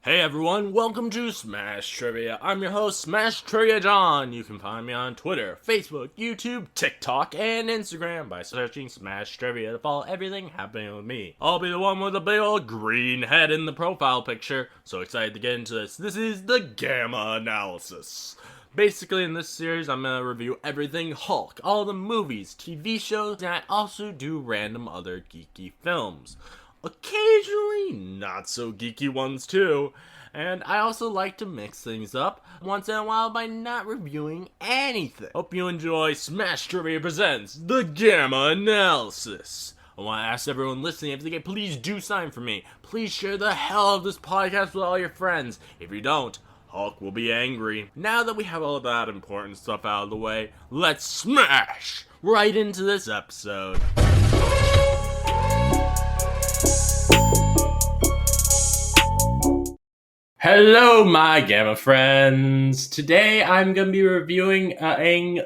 Hey everyone, welcome to Smash Trivia. I'm your host, Smash Trivia John. You can find me on Twitter, Facebook, YouTube, TikTok, and Instagram by searching Smash Trivia to follow everything happening with me. I'll be the one with the big old green head in the profile picture. So excited to get into this. This is the Gamma Analysis. Basically, in this series, I'm going to review everything Hulk, all the movies, TV shows, and I also do random other geeky films. Occasionally, not so geeky ones too. And I also like to mix things up once in a while by not reviewing anything. Hope you enjoy Smash Trivia Presents The Gamma Analysis. I want to ask everyone listening, if they can, please do sign for me. Please share the hell of this podcast with all your friends. If you don't, Hulk will be angry. Now that we have all that important stuff out of the way, let's smash right into this episode. Hello, my Gamma friends. Today I'm going to be reviewing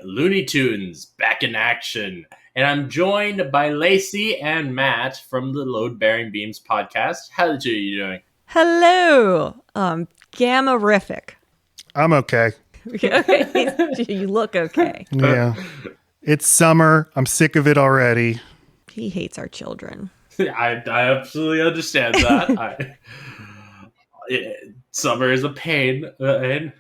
Looney Tunes back in action. And I'm joined by Laci and Matt from the Load Bearing Beams podcast. How the two are you doing? Hello. Gamma-rific. I'm okay. You look okay. Yeah. It's summer. I'm sick of it already. He hates our children. I absolutely understand that. Summer is a pain. I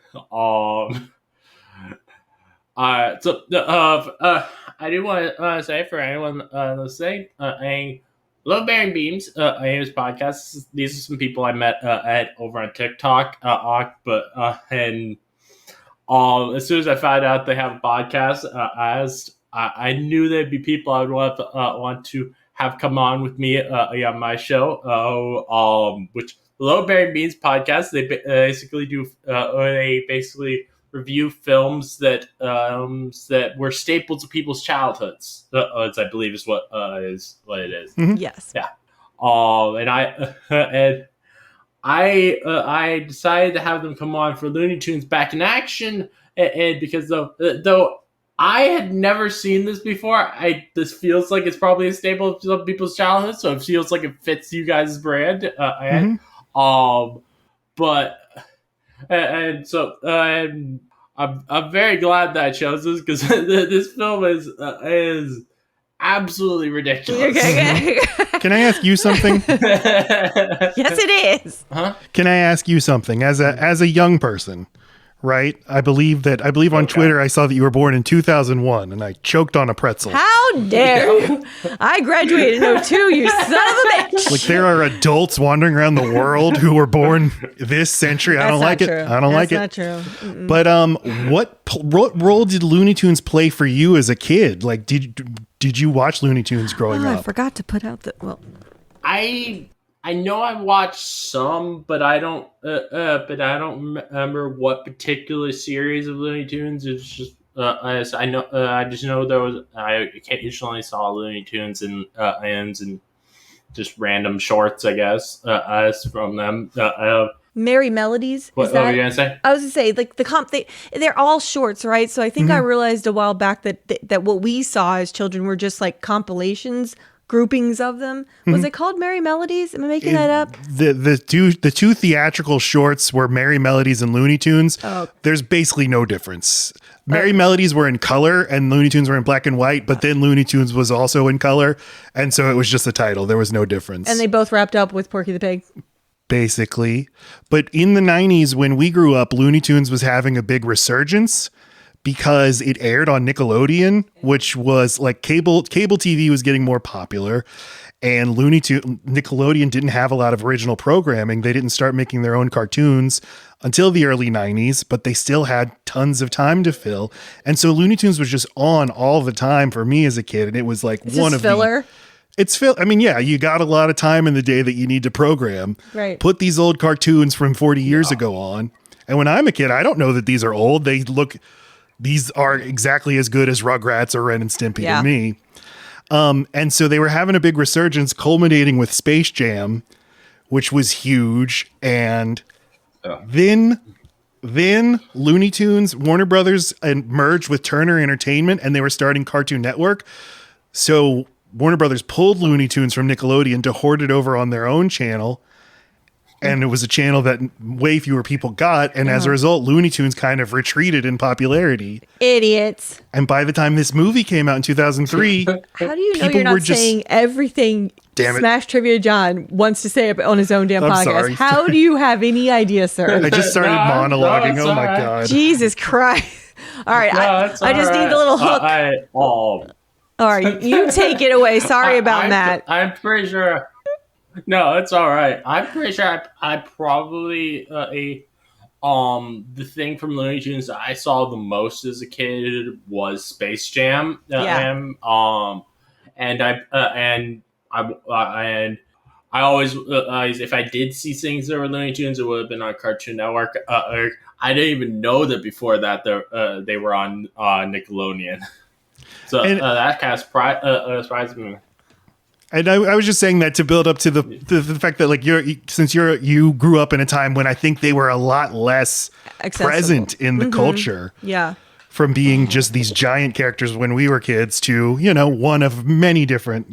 do want to say for anyone listening, Load Bearing Beams, Ames podcast. These are some people I met at over on TikTok. As soon as I found out they have a podcast, I knew there'd be people I would want to have come on with me on my show. Which Load Bearing Beans podcast, they basically do review films that were staples of people's childhoods. I believe is what it is. Mm-hmm. Yes. Yeah. I decided to have them come on for Looney Tunes Back in Action, and because though I had never seen this before, this feels like it's probably a staple of some people's childhood, so it feels like it fits you guys' brand. I'm very glad that I chose this because this film is absolutely ridiculous. Can I ask you something? Yes, it is. Huh? Can I ask you something as a young person? Right? I believe on Twitter I saw that you were born in 2001 and I choked on a pretzel. How dare you? I graduated in 02, you son of a bitch. Like there are adults wandering around the world who were born this century. I don't like it. I don't like it. That's not true. Mm-mm. But what role did Looney Tunes play for you as a kid? Like did you watch Looney Tunes growing up? I forgot to put out I know I watched some, but I don't remember what particular series of Looney Tunes. It's just I just know there was. I occasionally saw Looney Tunes and just random shorts, I guess, from them. Merry Melodies. What were you gonna say? I was gonna say, like they're all shorts, right? So I think I realized a while back that what we saw as children were just like compilations, groupings of them. Was it called Merry Melodies? Am I making that up? The two theatrical shorts were Merry Melodies and Looney Tunes. Oh. There's basically no difference. Merry Melodies were in color and Looney Tunes were in black and white, but then Looney Tunes was also in color, and so it was just a title. There was no difference. And they both wrapped up with Porky the Pig. Basically. But in the 90s, when we grew up, Looney Tunes was having a big resurgence because it aired on Nickelodeon, which was like cable TV was getting more popular, and Nickelodeon didn't have a lot of original programming. They didn't start making their own cartoons until the early 90s, but they still had tons of time to fill. And so Looney Tunes was just on all the time for me as a kid, and it was like It's filler. I mean, yeah, you got a lot of time in the day that you need to program. Right. Put these old cartoons from 40 years ago on. And when I'm a kid, I don't know that these are old. These are exactly as good as Rugrats or Ren and Stimpy to me. And so they were having a big resurgence culminating with Space Jam, which was huge. And then Looney Tunes, Warner Brothers merged with Turner Entertainment and they were starting Cartoon Network. So Warner Brothers pulled Looney Tunes from Nickelodeon to hoard it over on their own channel. and it was a channel that way fewer people got. And as a result, Looney Tunes kind of retreated in popularity. Idiots. And by the time this movie came out in 2003, How do you know people you're not were just- saying everything Damn it. Smash Trivia John wants to say on his own damn I'm podcast? sorry. How do you have any idea, sir? I just started monologuing. it's Oh my alright. God. Jesus Christ. All right. I just need the little hook. All right. You take it away. Sorry about Matt. I'm pretty sure. No, it's all right. I'm pretty sure I probably the thing from Looney Tunes that I saw the most as a kid was Space Jam. And I always if I did see things that were Looney Tunes, it would have been on Cartoon Network. I didn't even know that before that they were on Nickelodeon. So that kind of surprised me. And I was just saying that to build up to the fact that like you grew up in a time when I think they were a lot less Accessible. present in the culture. Yeah. From being just these giant characters when we were kids to, one of many different,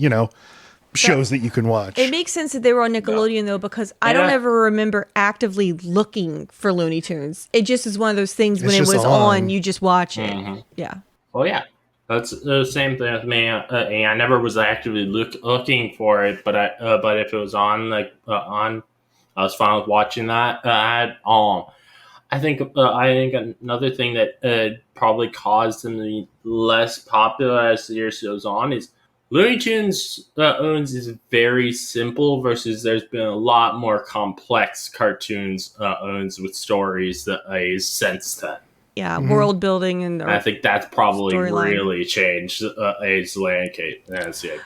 shows that you can watch. It makes sense that they were on Nickelodeon, though, because I don't ever remember actively looking for Looney Tunes. It just is one of those things when it was on, you just watch it. Mm-hmm. Yeah. Well, yeah. That's the same thing with me. I never was actively looking for it, but if it was on, I was fine with watching that. I think another thing that probably caused them to be less popular as the years goes on is Looney Tunes owns is very simple versus there's been a lot more complex cartoons owns with stories that since then. Yeah, world building and I think that's probably storyline. really changed its landscape.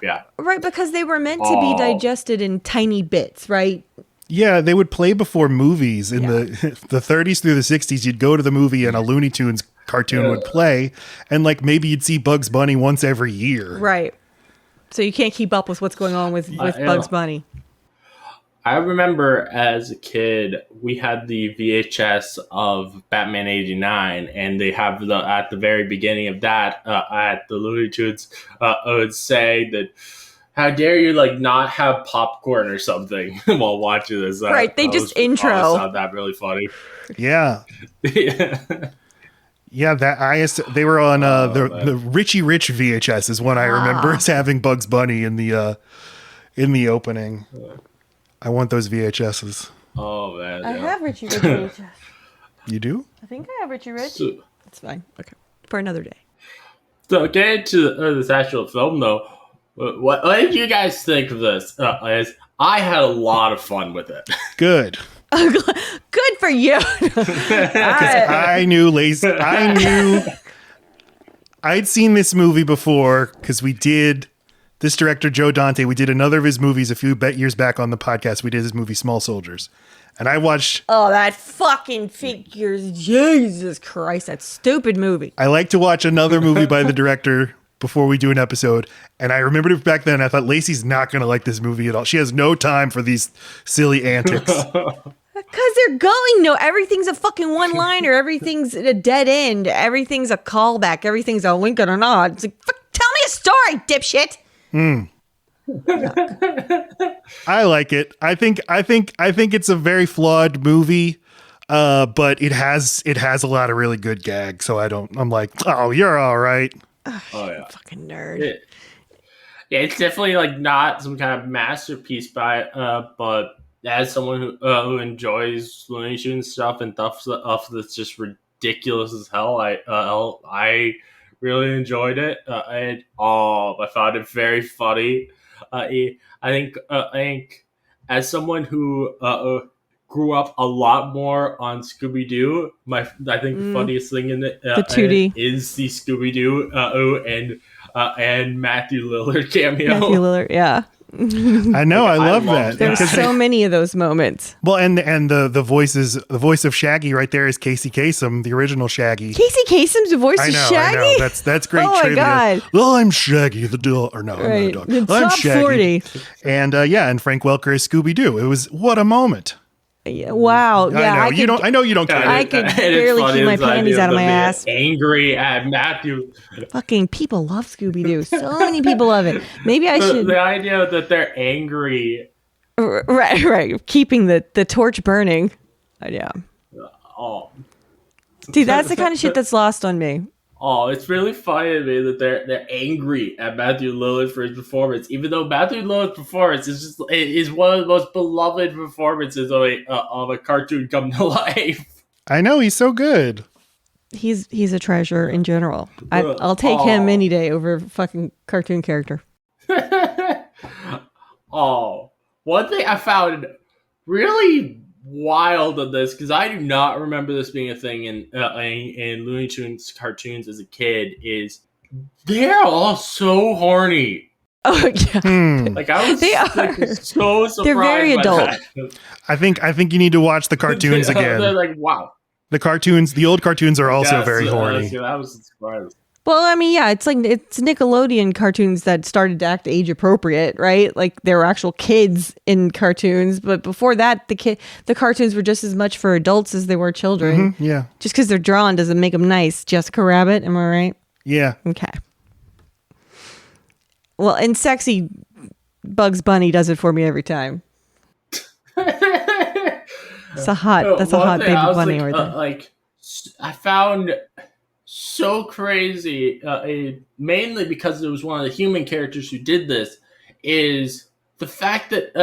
Yeah. Right, because they were meant to be digested in tiny bits, right? Yeah, they would play before movies in the 30s through the 60s. You'd go to the movie and a Looney Tunes cartoon would play, and like maybe you'd see Bugs Bunny once every year. Right. So you can't keep up with what's going on with Bugs Bunny. I remember as a kid, we had the VHS of Batman '89, and they have at the very beginning of that, at the Looney Tunes, would say that, "How dare you not have popcorn or something while watching this?" Right, they just intro. I found that really funny. Yeah. Yeah, they were on the Richie Rich VHS is one I remember as having Bugs Bunny in the opening. I want those VHSs. Oh man, I have Richie Rich VHS. You do? I think I have Richie Rich. So, That's fine. Okay, for another day. So getting to this actual film, though, what did you guys think of this? I had a lot of fun with it. Good. Good for you. I knew I'd seen this movie before because this director, Joe Dante, we did another of his movies a few years back on the podcast. We did his movie Small Soldiers. And I watched... Oh, that fucking figures. Jesus Christ, that stupid movie. I like to watch another movie by the director before we do an episode. And I remembered it back then. I thought, Lacey's not going to like this movie at all. She has no time for these silly antics. Because they're going, everything's a fucking one-liner. Everything's a dead end. Everything's a callback. Everything's a wink and a nod. It's like, tell me a story, dipshit. I like it. I think it's a very flawed movie, but it has a lot of really good gags. So I'm like, oh, you're all right. Oh yeah, Fucking nerd. Yeah, it's definitely not some kind of masterpiece but as someone who enjoys Looney Tunes stuff and stuff that's just ridiculous as hell, I really enjoyed it. I found it very funny. I think as someone who grew up a lot more on Scooby Doo, I think the funniest thing in it the 2D is the Scooby Doo and Matthew Lillard cameo. Matthew Lillard, yeah. I know, I love that. There's so many of those moments. Well, and the voice of Shaggy right there is Casey Kasem, the original Shaggy. Casey Kasem's voice is Shaggy? I know. That's great trivia. Oh my God. Well, I'm Shaggy the dog. Or no, Right. I'm not a The dog. I'm top Shaggy. 40. And and Frank Welker is Scooby Doo. It was what a moment. Yeah, wow. Yeah, I know you don't care. I could barely keep my panties out of my ass. Angry at Matthew. Fucking people love Scooby Doo. So many people love it. Maybe I should. The idea that they're angry Right. Keeping the torch burning. Yeah. Oh, See, that's the kind of shit that's lost on me. oh, it's really funny to me that they're angry at Matthew Lillard for his performance, even though Matthew Lillard's performance is one of the most beloved performances of a cartoon come to life. I know, he's so good. He's a treasure in general. I'll take him any day over a fucking cartoon character. Oh, one thing I found really wild of this, because I do not remember this being a thing in Looney Tunes cartoons as a kid, is they're all so horny. Oh yeah, Like I was they are. So surprised. They're very by adult. that. I think you need to watch the cartoons They're again. like, wow. The old cartoons are also very horny. I was surprised. Well, I mean, yeah, it's Nickelodeon cartoons that started to act age appropriate, right? Like there were actual kids in cartoons, but before that, the cartoons were just as much for adults as they were children. Mm-hmm, yeah. Just because they're drawn doesn't make them nice. Jessica Rabbit, am I right? Yeah. Okay. Well, and sexy Bugs Bunny does it for me every time. That's a hot baby bunny right there. Like I found so crazy, mainly because it was one of the human characters who did this, is the fact that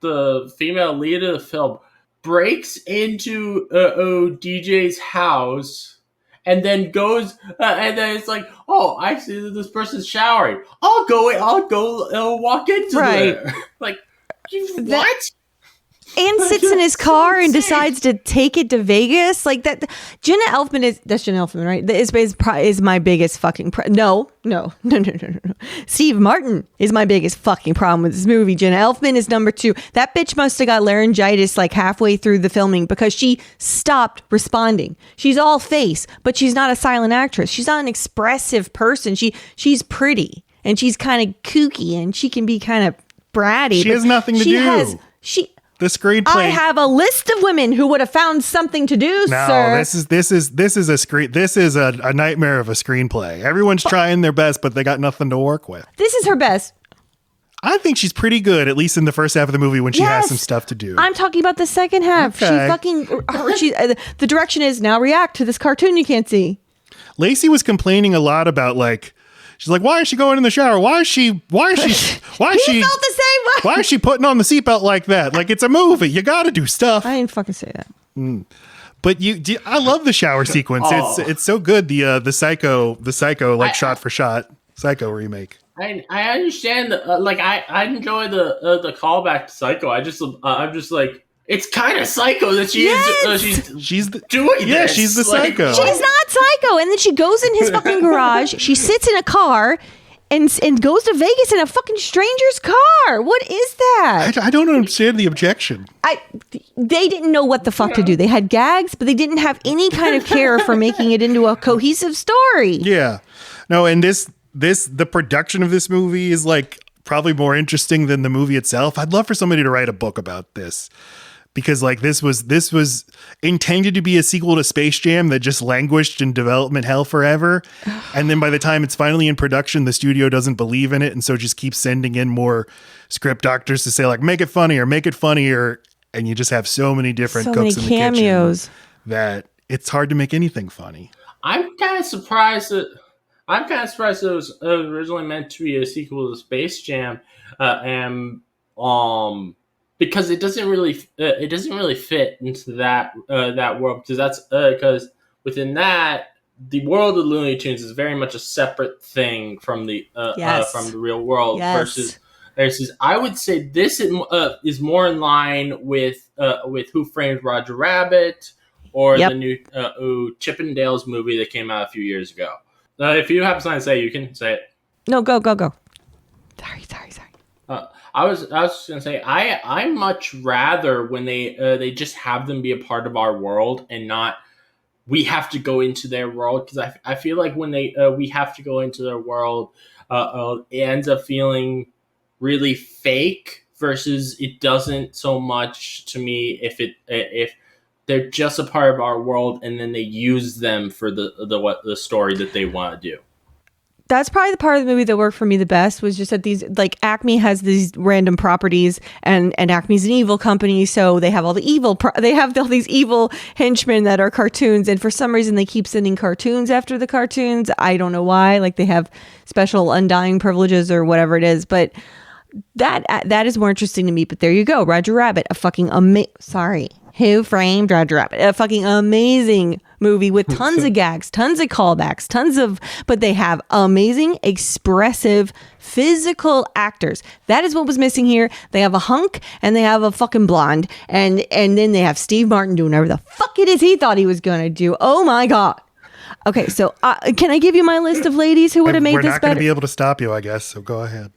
the female lead of the film breaks into DJ's house and then goes and then it's like, oh, I see that this person's showering. I'll go walk into there. Like, what? And sits in his car and decides to take it to Vegas like that. That's Jenna Elfman, right? Is my biggest fucking no. Steve Martin is my biggest fucking problem with this movie. Jenna Elfman is number 2. That bitch must have got laryngitis like halfway through the filming because she stopped responding. She's all face, but she's not a silent actress. She's not an expressive person. She's pretty and she's kind of kooky and she can be kind of bratty. She has nothing to do. The screenplay. I have a list of women who would have found something to do, sir. This is a nightmare of a screenplay. Everyone's trying their best, but they got nothing to work with. This is her best. I think she's pretty good, at least in the first half of the movie when she has some stuff to do. I'm talking about the second half. Okay. The direction is now react to this cartoon you can't see. Lacey was complaining a lot about she's like, why is she going in the shower? Why is she He felt the same way. why is she putting on the seatbelt like that? Like, it's a movie. You got to do stuff. I didn't fucking say that. But I love the shower sequence. It's so good. The Psycho shot for shot Psycho remake. I understand that. I enjoy the callback to Psycho. I'm just like, it's kind of psycho that she's doing yeah, this. she's the psycho. She's not psycho. And then she goes in his fucking garage. She sits in a car and goes to Vegas in a fucking stranger's car. What is that? I don't understand the objection. They didn't know what the fuck to do. They had gags, but they didn't have any kind of care for making it into a cohesive story. Yeah. No, and the production of this movie is probably more interesting than the movie itself. I'd love for somebody to write a book about this. Because this was intended to be a sequel to Space Jam that just languished in development hell forever. And then by the time it's finally in production, the studio doesn't believe in it. And so just keeps sending in more script doctors to say make it funnier. And you just have so many different cooks in the cameos kitchen that it's hard to make anything funny. I'm kind of surprised that it was originally meant to be a sequel to Space Jam. Because it doesn't really fit into that world, because within that, the world of Looney Tunes is very much a separate thing from the real world. Versus I would say this is more in line with Who Framed Roger Rabbit or the new Chippendales movie that came out a few years ago. If you have something to say, you can say it. No, go. Sorry. I was just gonna say I much rather when they just have them be a part of our world and not we have to go into their world, because I feel like when we have to go into their world, it ends up feeling really fake versus it doesn't so much to me if they're just a part of our world and then they use them for the story that they want to do. that's probably the part of the movie that worked for me the best, was just that these, like, Acme has these random properties, and Acme's an evil company, so they have all the evil they have all these evil henchmen that are cartoons, and for some reason they keep sending cartoons after the cartoons. I don't know why, like they have special undying privileges or whatever it is, but that is more interesting to me. But there you go, Roger Rabbit, a fucking Who Framed Roger Rabbit? A fucking amazing movie with tons of gags, tons of callbacks, but they have amazing, expressive, physical actors. That is what was missing here. They have a hunk and they have a fucking blonde, and then they have Steve Martin doing whatever the fuck it is he thought he was gonna do. Oh my God. Okay, so can I give you my list of ladies who would have made this better? We're not going to be able to stop you, I guess, so go ahead.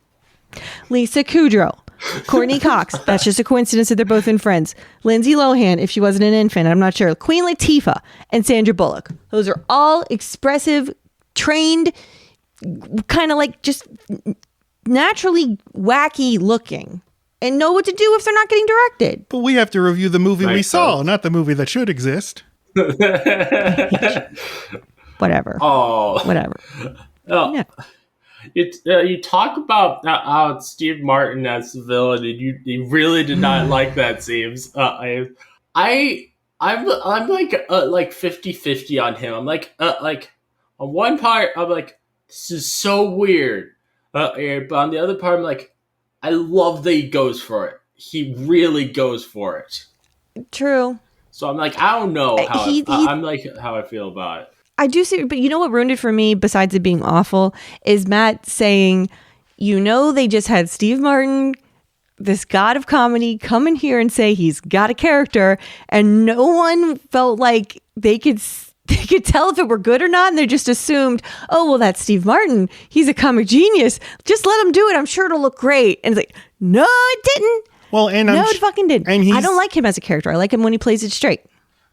Lisa Kudrow. Courtney Cox. That's just a coincidence that they're both in Friends. Lindsay Lohan, if she wasn't an infant, I'm not sure. Queen Latifah and Sandra Bullock. Those are all expressive, trained, kind of like just naturally wacky looking, and know what to do if they're not getting directed. But we have to review the movie we saw, not the movie that should exist. Whatever. Oh. Whatever. Oh. Yeah. You talk about how Steve Martin as the villain, and you really did not like that. Seems I'm like 50-50 on him. I'm like on one part I'm like, this is so weird, but on the other part I'm like, I love that he goes for it. He really goes for it. True. So I'm like, I don't know how I'm like how I feel about it. I do see, but you know what ruined it for me, besides it being awful, is Matt saying, they just had Steve Martin, this god of comedy, come in here and say he's got a character, and no one felt like they could tell if it were good or not, and they just assumed, oh, well, that's Steve Martin. He's a comic genius. Just let him do it. I'm sure it'll look great. And it's like, no, it didn't. Well, and it fucking didn't. And I don't like him as a character. I like him when he plays it straight.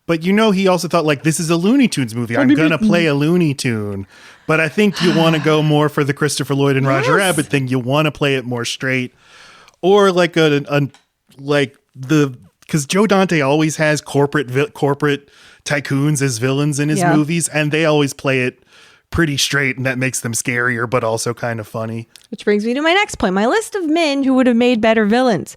But he also thought, like, this is a Looney Tunes movie. I'm going to play a Looney Tune. But I think you want to go more for the Christopher Lloyd and Roger Rabbit thing. You want to play it more straight. Or like because Joe Dante always has corporate tycoons as villains in his movies, and they always play it pretty straight, and that makes them scarier, but also kind of funny. Which brings me to my next point. My list of men who would have made better villains.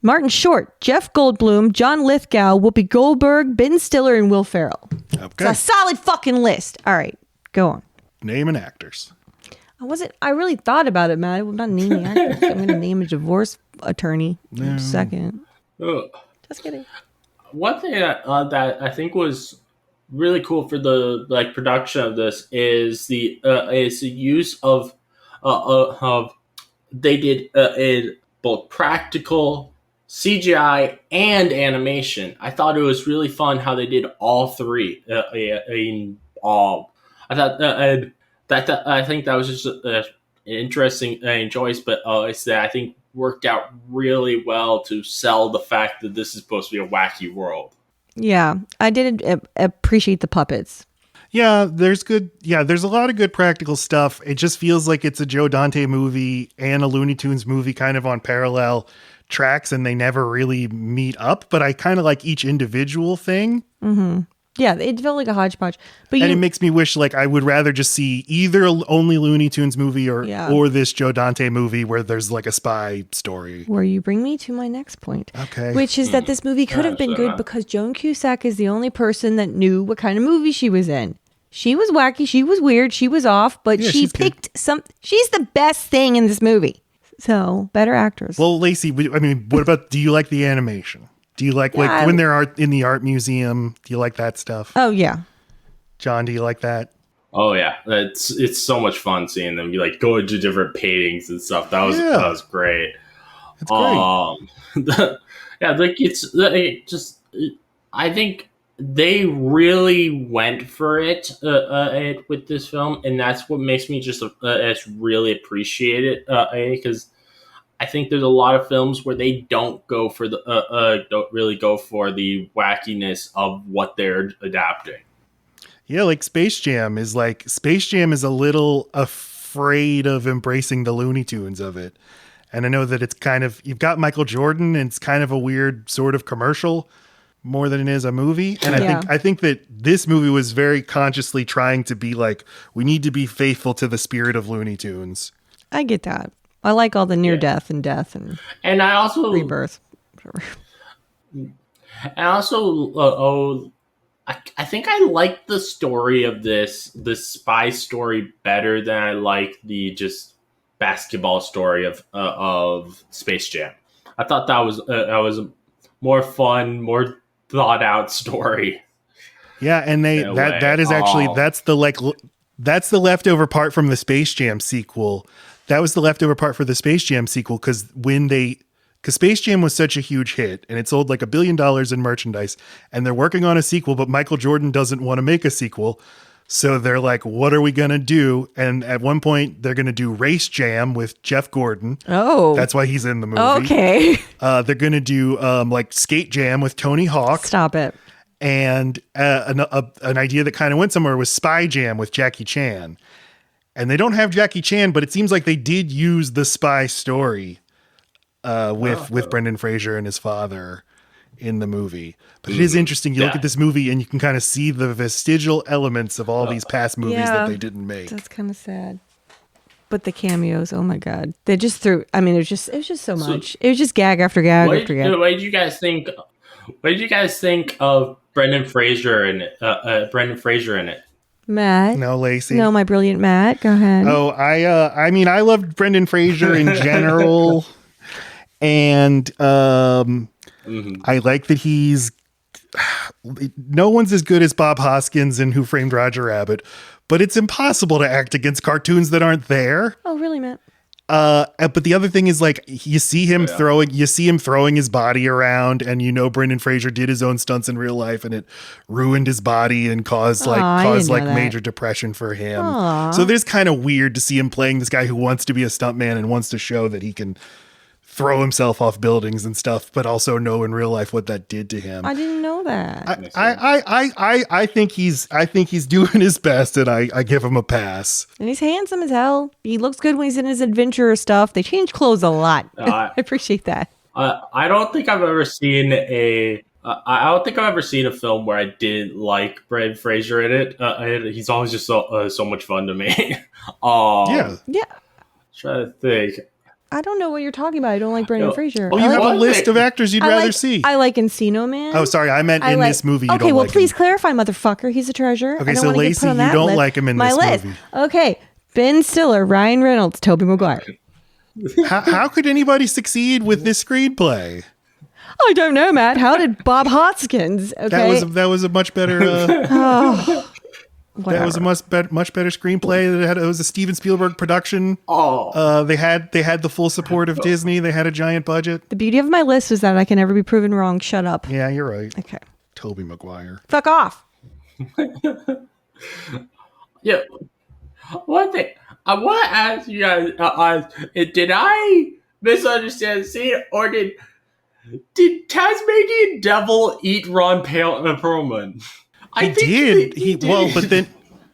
Martin Short, Jeff Goldblum, John Lithgow, Whoopi Goldberg, Ben Stiller, and Will Ferrell. Okay. It's a solid fucking list. All right, go on. Name and actors. I really thought about it, Matt. I'm not naming actors. I'm going to name a divorce attorney in a second. Ugh. Just kidding. One thing that I think was really cool for the production of this is the use of they did both practical CGI and animation. I thought it was really fun how they did all three. I thought I think that was just an interesting choice, but it's that I think worked out really well to sell the fact that this is supposed to be a wacky world. Yeah, I did appreciate the puppets. Yeah, there's a lot of good practical stuff. It just feels like it's a Joe Dante movie and a Looney Tunes movie kind of on parallel tracks, and they never really meet up, but I kind of like each individual thing. Mm-hmm. Yeah, it felt like a hodgepodge. But it makes me wish, like, I would rather just see either only Looney Tunes movie or this Joe Dante movie where there's like a spy story. Where you bring me to my next point. Okay. Which is that this movie could have been good because Joan Cusack is the only person that knew what kind of movie she was in. She was wacky, she was weird, she was off, but she picked she's the best thing in this movie. So, better actress. Well, Lacey, what about, do you like the animation? Do you like when they're in the art museum? Do you like that stuff? Oh, yeah. John, do you like that? Oh, yeah. It's so much fun seeing them go into different paintings and stuff. That was great. It's great. I think they really went for it with this film, and that's what makes me just really appreciate it because I think there's a lot of films where they don't go for don't really go for the wackiness of what they're adapting. Yeah, like Space Jam is a little afraid of embracing the Looney Tunes of it. And I know that it's kind of, you've got Michael Jordan and it's kind of a weird sort of commercial, more than it is a movie. And Yeah. I think that this movie was very consciously trying to be like, we need to be faithful to the spirit of Looney Tunes. I get that. I like all the near death and And I also rebirth. I think I like the story of the spy story better than I like the just basketball story of Space Jam. I thought that was a more fun, more thought out story. Yeah, and that is actually that's the leftover part from the Space Jam sequel. That was the leftover part for the Space Jam sequel because Space Jam was such a huge hit and it sold like $1 billion in merchandise, and they're working on a sequel, but Michael Jordan doesn't want to make a sequel. So they're like, what are we going to do? And at one point they're going to do Race Jam with Jeff Gordon. Oh, That's why he's in the movie. okay. They're going to do like Skate Jam with Tony Hawk. Stop it. And an idea that kind of went somewhere was Spy Jam with Jackie Chan. And they don't have Jackie Chan, but it seems like they did use the spy story with Brendan Fraser and his father in the movie. But it is interesting. You look at this movie and you can kind of see the vestigial elements of all these past movies that they didn't make. That's kind of sad. But the cameos, oh my God. They just threw, I mean, it was just so much. It was just gag after gag after gag. What did you guys think? What did you guys think of Brendan Fraser in it? Matt? No, Lacey. No, my brilliant Matt. Go ahead. Oh, I mean, I loved Brendan Fraser in general. And I like that he's no one's as good as Bob Hoskins in Who Framed Roger Rabbit, but it's impossible to act against cartoons that aren't there. Oh, really, Matt? But the other thing is, like, you see him throwing his body around, and Brendan Fraser did his own stunts in real life, and it ruined his body and caused major depression for him. Aww. So there's kind of weird to see him playing this guy who wants to be a stuntman and wants to show that he can throw himself off buildings and stuff, but also know in real life what that did to him. I didn't know that. I think he's doing his best, and I give him a pass. And he's handsome as hell. He looks good when he's in his adventure stuff. They change clothes a lot. I appreciate that. I don't think I've ever seen a film where I didn't like Brendan Fraser in it. He's always just so much fun to me. Yeah. Trying to think. I don't know what you're talking about. I don't like Brendan Fraser. Oh, you have a list of actors you'd rather see. I like Encino Man. Oh, sorry. I meant in this movie you don't like him. Okay, well, please clarify, motherfucker. He's a treasure. Okay, so Lacey, you don't like him in this movie. Okay, Ben Stiller, Ryan Reynolds, Tobey Maguire. How could anybody succeed with this screenplay? I don't know, Matt. How did Bob Hoskins? Okay, that was a much better. That was a much better screenplay. It was a Steven Spielberg production. They had the full support of Disney. They had a giant budget. The beauty of my list is that I can never be proven wrong. Shut up. Yeah, you're right. Okay. Tobey Maguire. Fuck off. Yeah. One thing I want to ask you guys: did I misunderstand the scene, or did Tasmanian Devil eat Ron Perlman? He did. Well,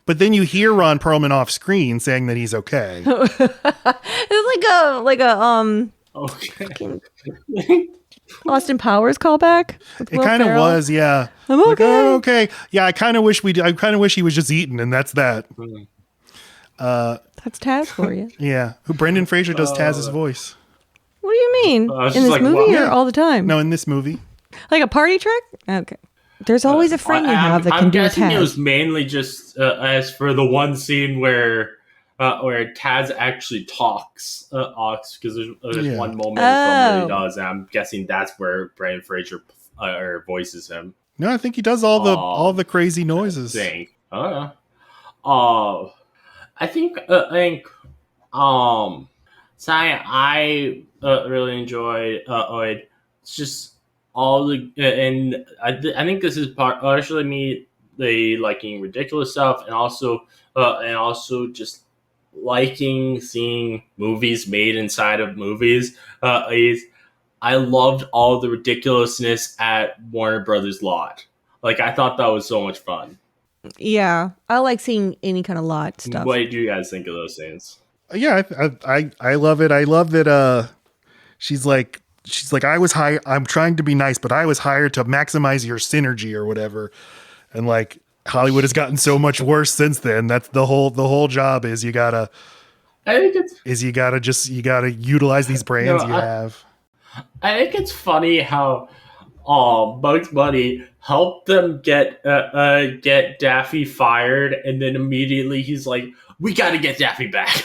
but then you hear Ron Perlman off screen saying that he's okay. It's like a Okay. Austin Powers callback. It kind of was, yeah. I'm okay. Like, oh, okay. Yeah, I kind of wish he was just eaten, and that's that. That's Taz for you. Yeah, who Brendan Fraser does Taz's voice. What do you mean? In this like, movie what? or all the time? No, in this movie. Like a party trick? Okay. There's always a friend you have that can do a Taz. I'm guessing it was mainly just as for the one scene where Taz actually talks, because there's one moment in the film where he does, and I'm guessing that's where Brendan Fraser voices him. No, I think he does all the crazy noises. I really enjoyed. It's just all the and I think this is partially me liking ridiculous stuff, and also just liking seeing movies made inside of movies. I loved all the ridiculousness at Warner Brothers lot. Like, I thought that was so much fun. Yeah, I like seeing any kind of lot stuff. What do you guys think of those scenes? Yeah, I love it. I love that she's like she's like, I'm trying to be nice, but I was hired to maximize your synergy or whatever. And like Hollywood has gotten so much worse since then. That's the whole job is you gotta utilize these brands you have. I think it's funny how Bugs Bunny helped them get Daffy fired, and then immediately he's like, "We got to get Daffy back."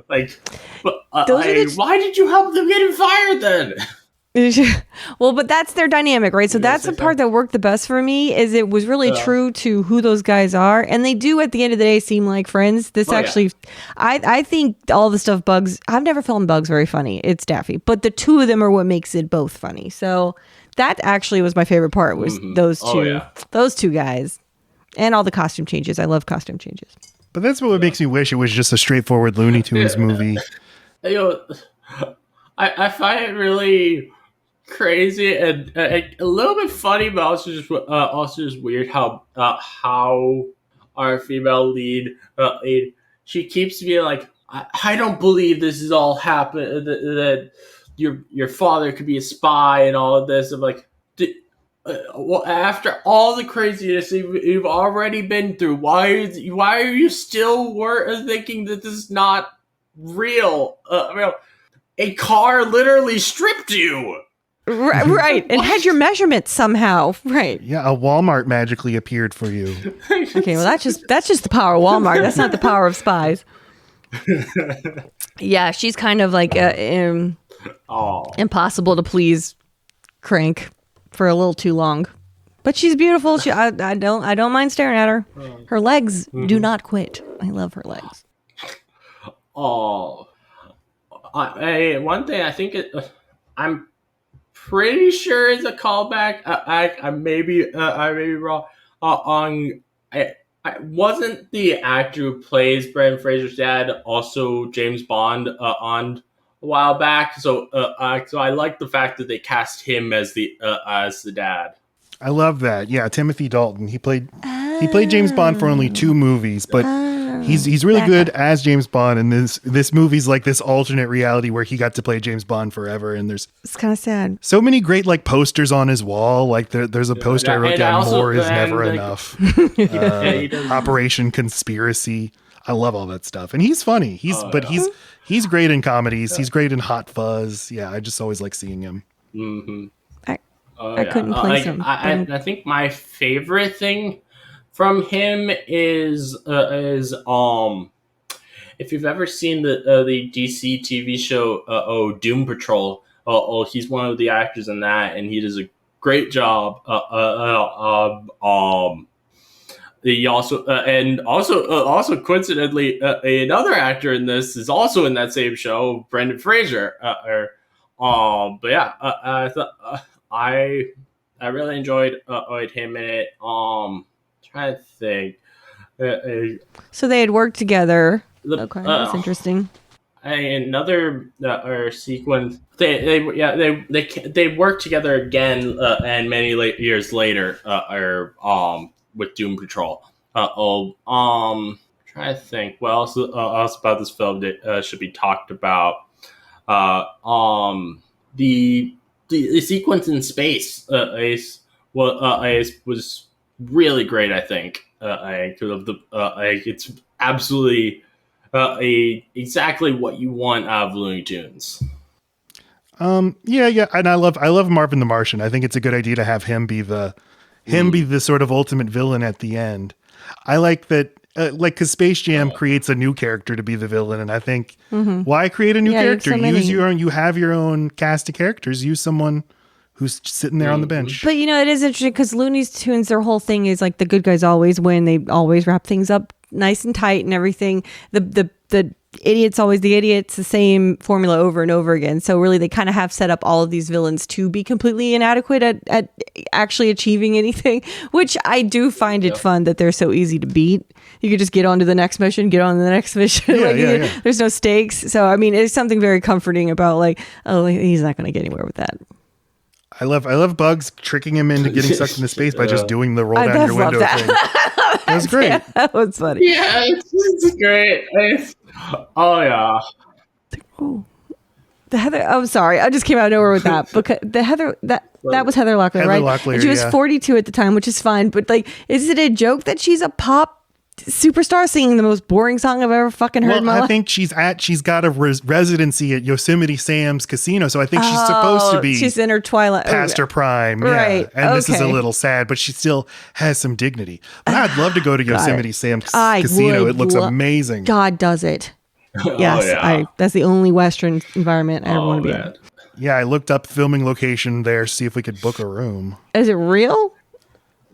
Like, why did you help them get him fired then? Well, but that's their dynamic, right? So that's the part that worked the best for me. Is it was really true to who those guys are, and they do at the end of the day seem like friends. I think all the stuff Bugs. I've never found Bugs very funny. It's Daffy, but the two of them are what makes it both funny. So that actually was my favorite part. Was those two guys, and all the costume changes. I love costume changes. But that's what makes me wish it was just a straightforward Looney Tunes movie. I find it really crazy and a little bit funny, but also just weird how our female lead she keeps being like, I don't believe this is all happened, that your father could be a spy and all of this. I'm like, after all the craziness you've already been through, why are you still thinking that this is not real? A car literally stripped you. Right. And had your measurements somehow. Right. Yeah, a Walmart magically appeared for you. Okay, well that's just the power of Walmart. That's not the power of spies. Yeah, she's kind of like impossible to please crank for a little too long. But she's beautiful. I don't mind staring at her. Her legs do not quit. I love her legs. Oh. One thing I think I'm pretty sure is a callback. I may be wrong. Wasn't the actor who plays Brendan Fraser's dad also James Bond on a while back? So I like the fact that they cast him as the dad. I love that. Yeah, Timothy Dalton. He played James Bond for only 2 movies, but he's really good as James Bond. And this movie's like this alternate reality where he got to play James Bond forever. And it's kind of sad. So many great like posters on his wall. Like there's a poster I wrote down. More is never enough. Operation Conspiracy. I love all that stuff. And he's funny. He's great in comedies. Yeah. He's great in Hot Fuzz. Yeah, I just always like seeing him. Mm-hmm. I couldn't place him. I think my favorite thing from him is if you've ever seen the DC TV show Doom Patrol, he's one of the actors in that, and he does a great job. He also coincidentally another actor in this is also in that same show, Brendan Fraser. But yeah, I thought. I really enjoyed him in it. Trying to think. So they had worked together. Okay, that's interesting. Another sequence. They worked together again, and many years later, with Doom Patrol. Trying to think. What else about this film that should be talked about? The sequence in space was really great. I think it's absolutely exactly what you want out of Looney Tunes. Yeah, and I love Marvin the Martian. I think it's a good idea to have him be the sort of ultimate villain at the end. I like that. Because Space Jam creates a new character to be the villain, and I think why create a new character? You have your own cast of characters. Use someone who's sitting there on the bench. But it is interesting because Looney Tunes, their whole thing is like the good guys always win. They always wrap things up nice and tight and everything. The idiot's always the idiot's the same formula over and over again. So really, they kind of have set up all of these villains to be completely inadequate at actually achieving anything, which I do find it fun that they're so easy to beat. You could just get on to the next mission, There's no stakes. So, I mean, it's something very comforting about like, oh, he's not going to get anywhere with that. I love Bugs tricking him into getting sucked into space by just doing the roll down your window thing. That was great. Yeah, that was funny. Yeah, it's great. Oh, yeah. Oh, The Heather. I'm sorry, I just came out of nowhere with that. Because the Heather that was Heather Locklear, Heather right? Locklear, And she was yeah. 42 at the time, which is fine. But like, is it a joke that she's a pop superstar singing the most boring song I've ever fucking heard in my I life? think she's got a residency at Yosemite Sam's Casino, so I think she's supposed to be. She's in her twilight. Past her prime, yeah. Right. And this is a Okay. little sad, but she still has some dignity. But I'd love to go to Yosemite Sam's I Casino. would It looks amazing. God does it. Yes, yeah. that's the only Western environment I ever want to be in. man. Yeah, I looked up filming location there, see if we could book a room. Is it real?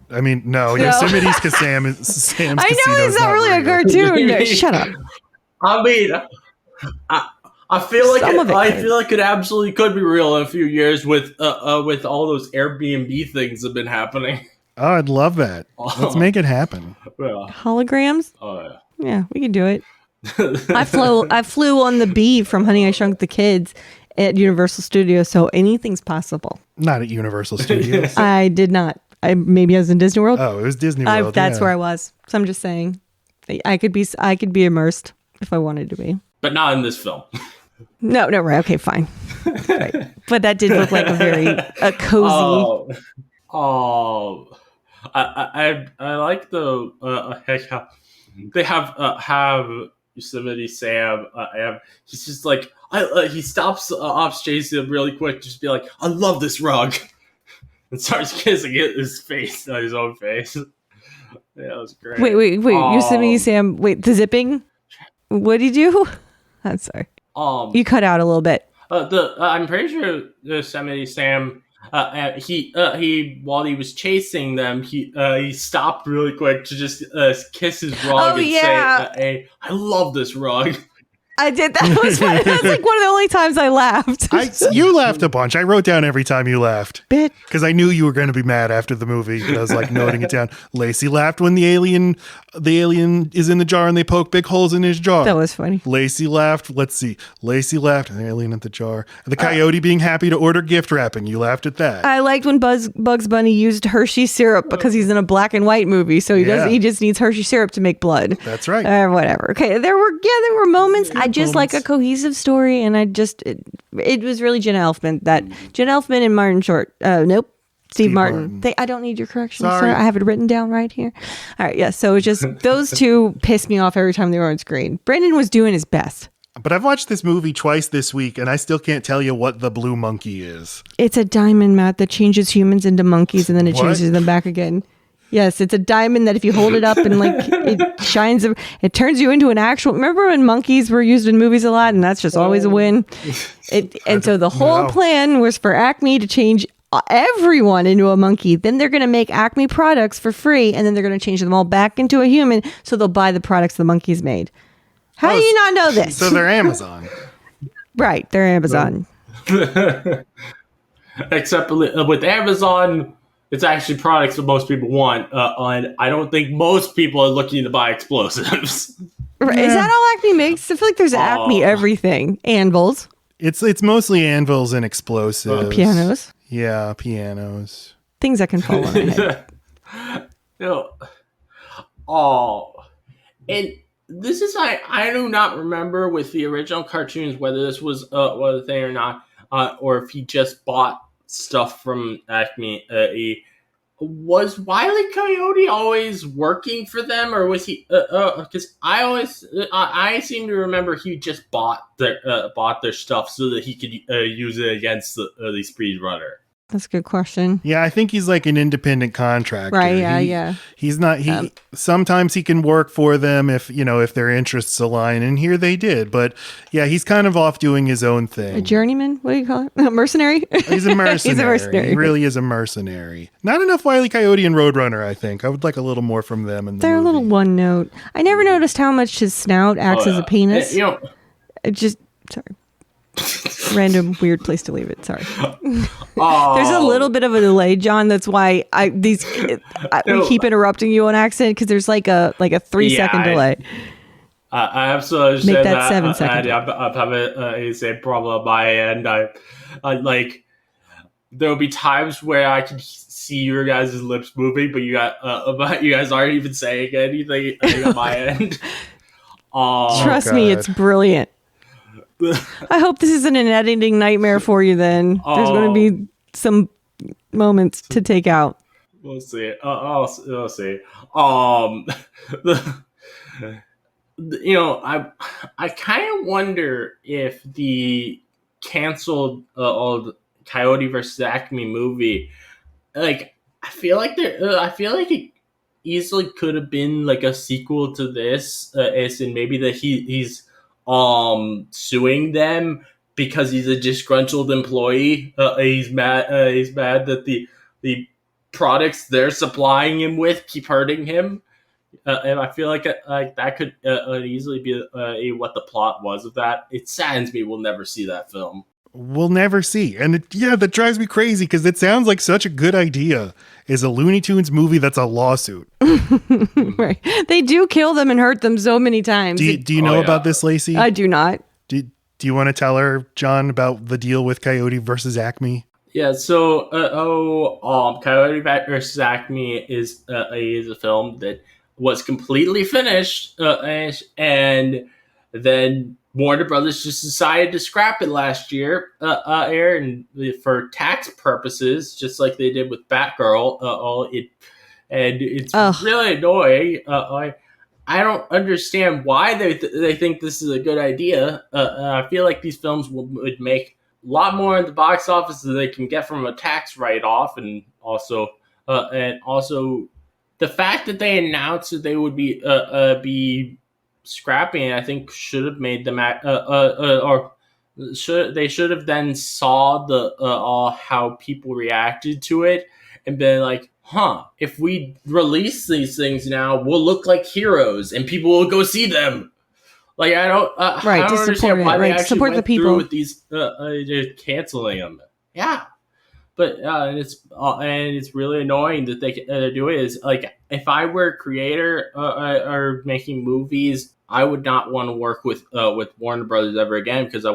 I mean, no. Yosemite's Sam's Casino. I know it's not really a real. cartoon. No, shut up. I mean, I feel like Some of it I could. feel like it absolutely could be real in a few years with all those Airbnb things that have been happening. Oh, I'd love that. Let's make it happen. Yeah. Holograms? Oh yeah. Yeah, we can do it. I flew on the Bee from Honey, I Shrunk the Kids at Universal Studios, so anything's possible. Not at Universal Studios. I did not. I was in Disney World. Oh, it was Disney World. That's yeah. where I was. So I'm just saying, I could be immersed if I wanted to be. But not in this film. No, right. Okay, fine. Right. But that did look like a cozy. I like the they have Yosemite Sam. He's just like he stops off chasing him really quick, just be like, I love this rug, and starts kissing his own face. Yeah, that was great. Wait. Yosemite Sam. Wait, the zipping. What did you do? I'm sorry. You cut out a little bit. I'm pretty sure Yosemite Sam. He while he was chasing them, he stopped really quick to just kiss his rug and say, "Hey, I love this rug." I did. That was funny. That's like one of the only times I laughed. You laughed a bunch. I wrote down every time you laughed. Bit. Because I knew you were going to be mad after the movie. And I was like noting it down. Lacey laughed when the alien is in the jar and they poke big holes in his jaw. That was funny. Lacey laughed. Let's see. Lacey laughed. An alien at the jar. The coyote being happy to order gift wrapping. You laughed at that. I liked when Bugs Bunny used Hershey syrup because he's in a black and white movie, so he just needs Hershey syrup to make blood. That's right. Whatever. Okay, there were moments. I just like a cohesive story, and it was really Jenna Elfman and Martin Short. Nope. Steve Martin. I don't need your correction, Sorry. sir. I have it written down right here. All right, yes. So it's just those two pissed me off every time they were on screen. Brendan was doing his best. But I've watched this movie twice this week, and I still can't tell you what the blue monkey is. It's a diamond, Matt, that changes humans into monkeys, and then it What? changes them back again. Yes, it's a diamond that if you hold it up and like it shines, it turns you into an actual. Remember when monkeys were used in movies a lot, and that's just always a win. And so the whole plan was for Acme to change everyone into a monkey. Then they're going to make Acme products for free, and then they're going to change them all back into a human, so they'll buy the products the monkeys made. How do you not know this? So they're Amazon. Right, they're Amazon. Except with Amazon, it's actually products that most people want, and I don't think most people are looking to buy explosives. Right. Is that all Acme makes? I feel like there's Acme everything. Anvils, It's mostly anvils and explosives. pianos, Yeah, pianos. things that can fall on the head. And this is I do not remember with the original cartoons whether this was a thing or not, or if he just bought stuff from Acme. Was Wile E. Coyote always working for them, or was he? Because I seem to remember he just bought their stuff so that he could use it against the speed runner. That's a good question. Yeah, I think he's like an independent contractor. Right, yeah. He's not sometimes he can work for them if their interests align, and here they did. But yeah, he's kind of off doing his own thing. A journeyman? What do you call it? A mercenary? He's a mercenary. He's a mercenary. He really is a mercenary. Not enough Wile E. Coyote and Roadrunner, I think. I would like a little more from them in the They're movie. a little one note. I never noticed how much his snout acts as a penis. It just sorry. Random weird place to leave it. Sorry. There's a little bit of a delay, John. That's why we keep interrupting you on accident because there's like a 3-second delay. I absolutely Make understand that 7 seconds. I'm having a same problem on my end. I like there'll be times where I can see your guys' lips moving, but you guys aren't even saying anything on my end. Trust me, God. it's brilliant. I hope this isn't an editing nightmare for you then. There's going to be some moments to take out. We'll see. We'll see. I kind of wonder if the canceled old Coyote versus Acme movie, like, I feel like it easily could have been like a sequel to this, as in maybe that he's suing them because he's a disgruntled employee. He's mad. He's mad that the products they're supplying him with keep hurting him. And I feel like that could easily be what the plot was of that. It saddens me we'll never see that film. We'll never see. And that drives me crazy because it sounds like such a good idea, is a Looney Tunes movie that's a lawsuit. Right. They do kill them and hurt them so many times. Do you know about this, Laci? I do not. Do you want to tell her, John, about the deal with Coyote versus Acme? Yeah, so Coyote versus Acme is a film that was completely finished, and then Warner Brothers just decided to scrap it last year, and for tax purposes, just like they did with Batgirl. It's really annoying. I don't understand why they think this is a good idea. I feel like these films would make a lot more in the box office than they can get from a tax write-off, and also the fact that they announced that they would be scrapping it, I think should have made them they should have then saw the how people reacted to it and been like, if we release these things now, we'll look like heroes and people will go see them. Like, I don't understand why they actually went through with these canceling them. Yeah. But it's really annoying that they do it. Is like, if I were a creator or making movies, I would not want to work with Warner Brothers ever again because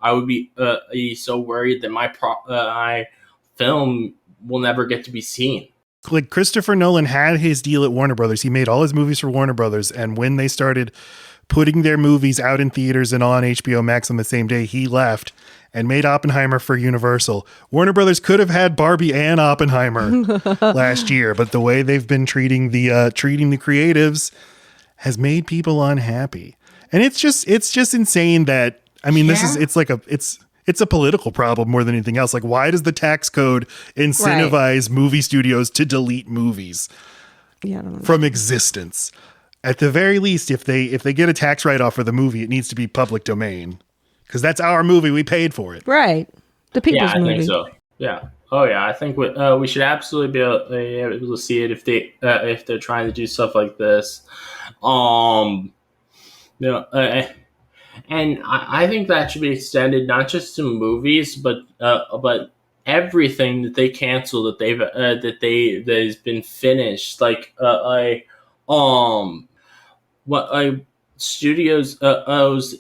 I would be so worried that my film will never get to be seen. Like, Christopher Nolan had his deal at Warner Brothers. He made all his movies for Warner Brothers, and when they started putting their movies out in theaters and on HBO Max on the same day, he left and made Oppenheimer for Universal. Warner Brothers could have had Barbie and Oppenheimer last year, but the way they've been treating the creatives has made people unhappy. And it's just insane that, I mean, it's a political problem more than anything else. Like, why does the tax code incentivize movie studios to delete movies from existence? At the very least, if they get a tax write-off for the movie, it needs to be public domain. Because that's our movie. We paid for it. Right. The people's movie. I think so. Yeah. Oh, yeah. I think we should absolutely be able to see it if they're trying to do stuff like this. And I think that should be extended not just to movies, but everything that they cancel that has been finished. Like studios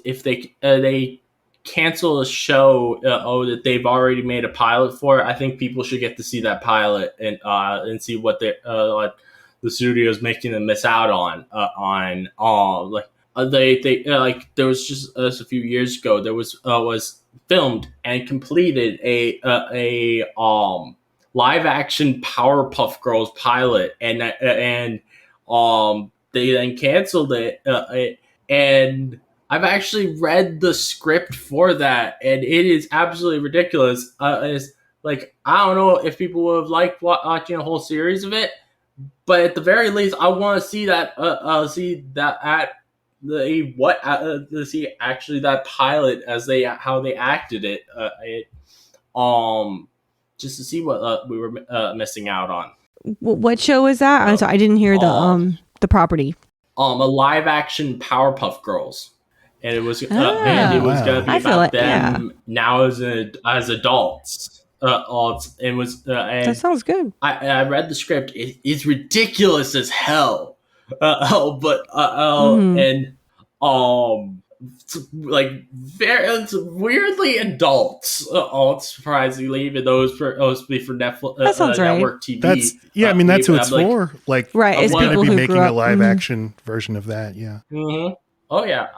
if they cancel a show that they've already made a pilot for, I think people should get to see that pilot and see what the studio's making them miss out on there was just a few years ago there was filmed and completed a live action Powerpuff Girls pilot and they then canceled it and I've actually read the script for that, and it is absolutely ridiculous. It's like, I don't know if people would have liked watching a whole series of it, but at the very least, I want to see that. See actually that pilot as how they acted it. Just to see what we were missing out on. What show is that? I'm sorry, I didn't hear the property. A live action Powerpuff Girls. And it was going to be about them now as adults. That sounds good. I read the script. It's ridiculous as hell. It's weirdly adults. Surprisingly, even though it's supposed to be for Netflix. That sounds right. Network TV. That's who it's for. Like, right, it's going people to be who making a live action version of that. Yeah. Mm-hmm. Oh yeah,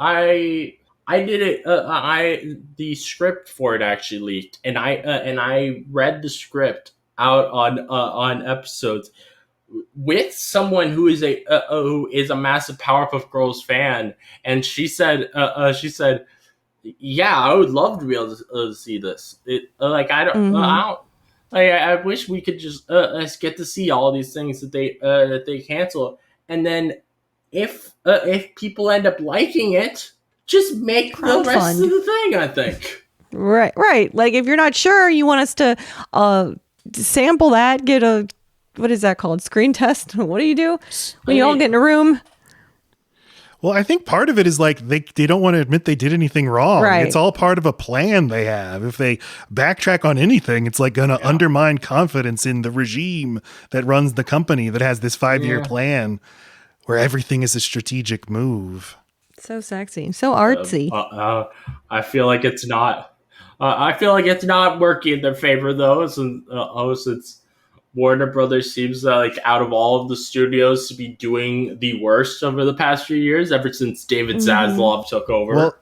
I did it. I the script for it actually leaked, and I read the script out on episodes with someone who is a massive Powerpuff Girls fan, and she said, yeah, I would love to be able to see this. It like Mm-hmm. I don't. I wish we could just us get to see all these things that they cancel, and then if people end up liking it, just make the rest of Crowdfund. the thing. I think. Right, right. Like if you're not sure, you want us to sample that, get a what is that called? Screen test? What do you do when you all get in a room? Well, I think part of it is like they don't want to admit they did anything wrong. Right. It's all part of a plan they have. If they backtrack on anything, it's like going to undermine confidence in the regime that runs the company that has this 5-year plan where everything is a strategic move. So sexy, so artsy. I feel like it's not. I feel like it's not working in their favor though, since Warner Brothers seems like out of all of the studios to be doing the worst over the past few years, ever since David Zaslav took over. Well,